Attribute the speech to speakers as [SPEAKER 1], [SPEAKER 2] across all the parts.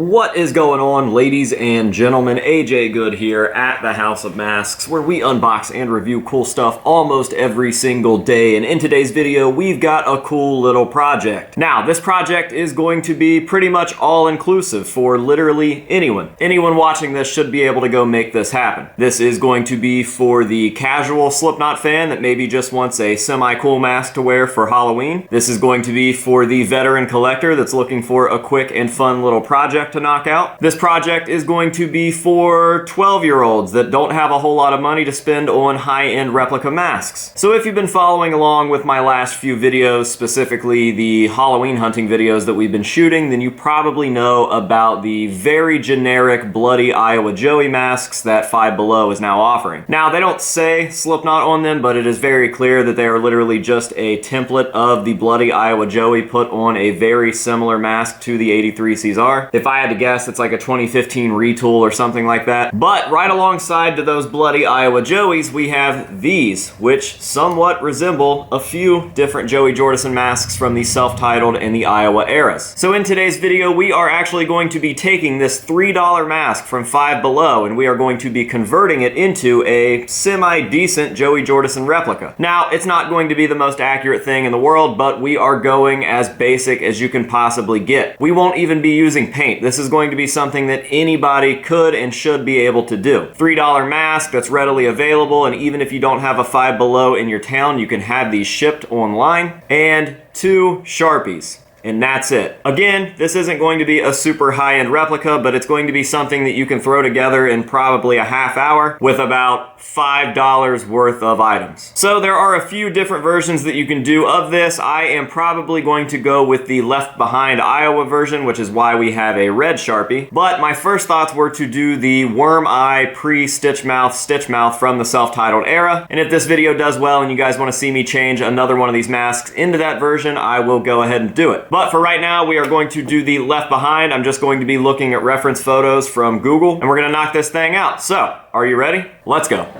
[SPEAKER 1] What is going on, ladies and gentlemen? AJ Good here at the House of Masks, where we unbox and review cool stuff almost every single day. And in today's video, we've got a cool little project. Now, this project is going to be pretty much all-inclusive for literally anyone. Anyone watching this should be able to go make this happen. This is going to be for the casual Slipknot fan that maybe just wants a semi-cool mask to wear for Halloween. This is going to be for the veteran collector that's looking for a quick and fun little project to knock out. This project is going to be for 12-year-olds that don't have a whole lot of money to spend on high-end replica masks. So if you've been following along with my last few videos, specifically the Halloween hunting videos that we've been shooting, then you probably know about the very generic bloody Iowa Joey masks that Five Below is now offering. Now, they don't say Slipknot on them, but it is very clear that they are literally just a template of the bloody Iowa Joey put on a very similar mask to the 83 Caesar. If I had to guess, it's like a 2015 retool or something like that. But right alongside to those bloody Iowa Joeys, we have these, which somewhat resemble a few different Joey Jordison masks from the self-titled and the Iowa eras. So in today's video, we are actually going to be taking this $3 mask from Five Below, and we are going to be converting it into a semi-decent Joey Jordison replica. Now, it's not going to be the most accurate thing in the world, but we are going as basic as you can possibly get. We won't even be using paint. This is going to be something that anybody could and should be able to do. $3 mask that's readily available, and even if you don't have a Five Below in your town, you can have these shipped online. And 2 Sharpies. And that's it. Again, this isn't going to be a super high-end replica, but it's going to be something that you can throw together in probably a half hour with about $5 worth of items. So there are a few different versions that you can do of this. I am probably going to go with the Left Behind Iowa version, which is why we have a red Sharpie. But my first thoughts were to do the Worm Eye pre-Stitch Mouth from the self-titled era. And if this video does well and you guys want to see me change another one of these masks into that version, I will go ahead and do it. But for right now, we are going to do the Left Behind. I'm just going to be looking at reference photos from Google, and we're gonna knock this thing out. So, are you ready? Let's go.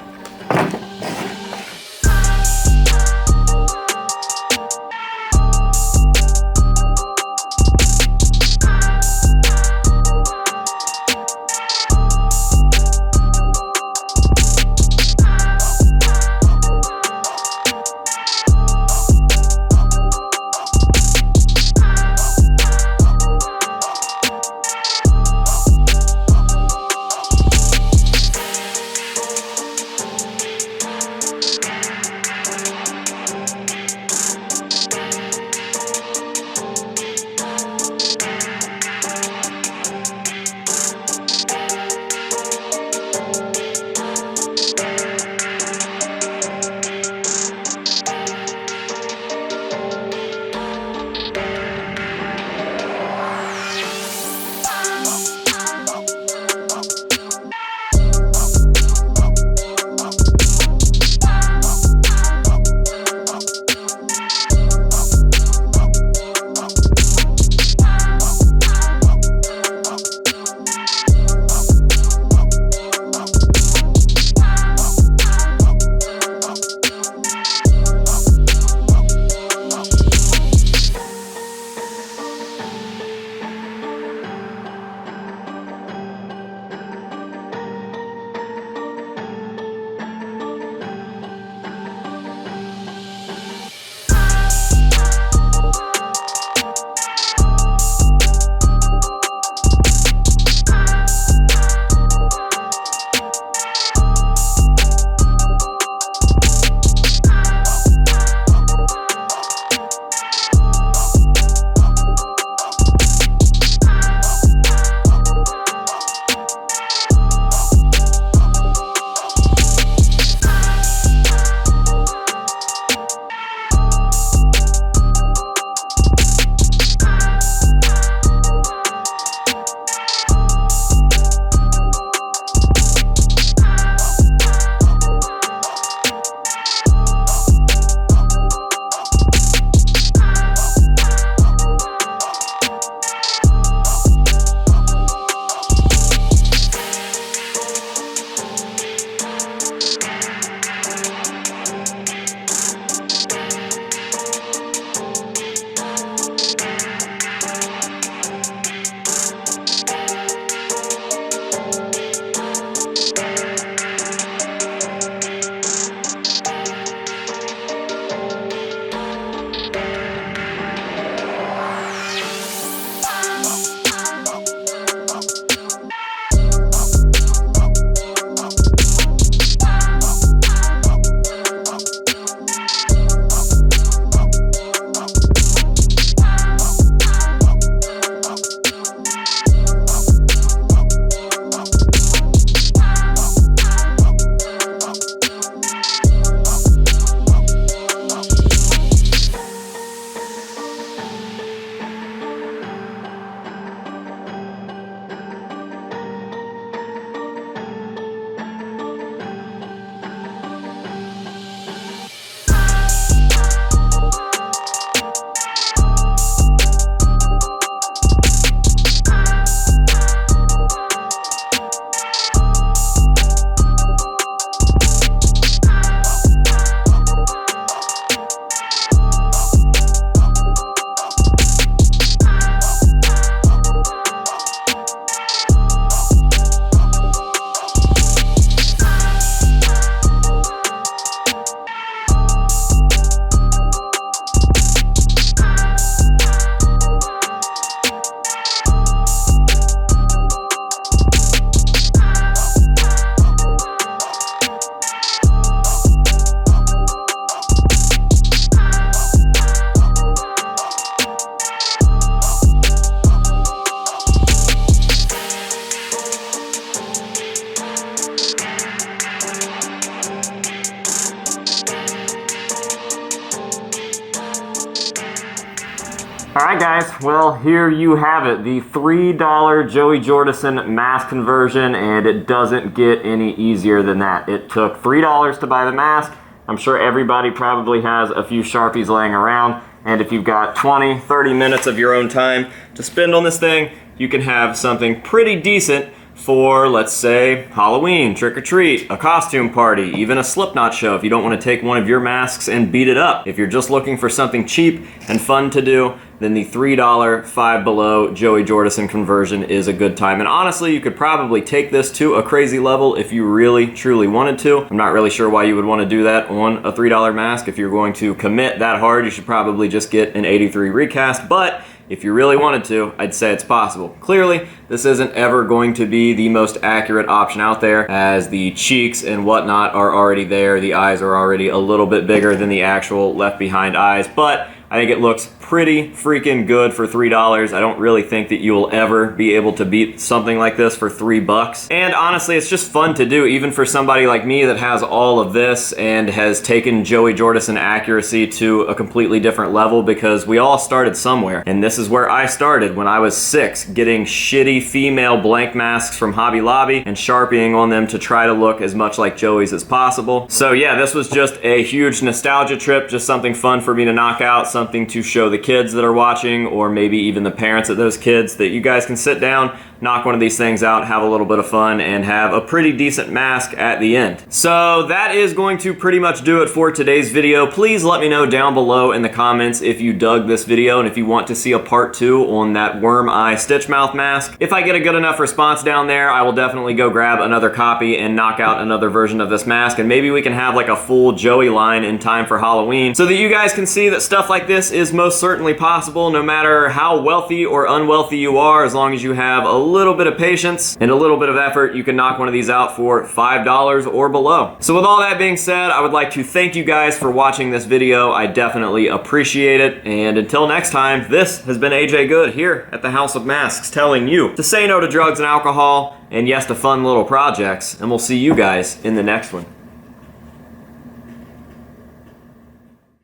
[SPEAKER 1] Alright guys, well here you have it, the $3 Joey Jordison mask conversion, and it doesn't get any easier than that. It took $3 to buy the mask. I'm sure everybody probably has a few Sharpies laying around, and if you've got 20, 30 minutes of your own time to spend on this thing, you can have something pretty decent for, let's say, Halloween, trick-or-treat, a costume party, even a Slipknot show if you don't want to take one of your masks and beat it up. If you're just looking for something cheap and fun to do, then the $3 Five Below Joey Jordison conversion is a good time. And honestly, you could probably take this to a crazy level if you really, truly wanted to. I'm not really sure why you would want to do that on a $3 mask. If you're going to commit that hard, you should probably just get an 83 recast, but if you really wanted to, I'd say it's possible. Clearly, this isn't ever going to be the most accurate option out there, as the cheeks and whatnot are already there. The eyes are already a little bit bigger than the actual left behind eyes, but I think it looks pretty freaking good for $3. I don't really think that you will ever be able to beat something like this for $3. And honestly, it's just fun to do, even for somebody like me that has all of this and has taken Joey Jordison accuracy to a completely different level, because we all started somewhere. And this is where I started when I was 6, getting shitty female blank masks from Hobby Lobby and Sharpieing on them to try to look as much like Joey's as possible. So yeah, this was just a huge nostalgia trip, just something fun for me to knock out, something to show the kids that are watching, or maybe even the parents of those kids, that you guys can sit down, knock one of these things out, have a little bit of fun, and have a pretty decent mask at the end. So that is going to pretty much do it for today's video. Please let me know down below in the comments if you dug this video and if you want to see a part 2 on that worm eye stitch mouth mask. If I get a good enough response down there, I will definitely go grab another copy and knock out another version of this mask, and maybe we can have like a full Joey line in time for Halloween, so that you guys can see that stuff like this is most certainly possible, no matter how wealthy or unwealthy you are. As long as you have a little bit of patience and a little bit of effort, you can knock one of these out for $5 or below. So with all that being said, I would like to thank you guys for watching this video. I definitely appreciate it, and until next time, this has been AJ Good here at the House of Masks, telling you to say no to drugs and alcohol, and yes to fun little projects, and we'll see you guys in the next one.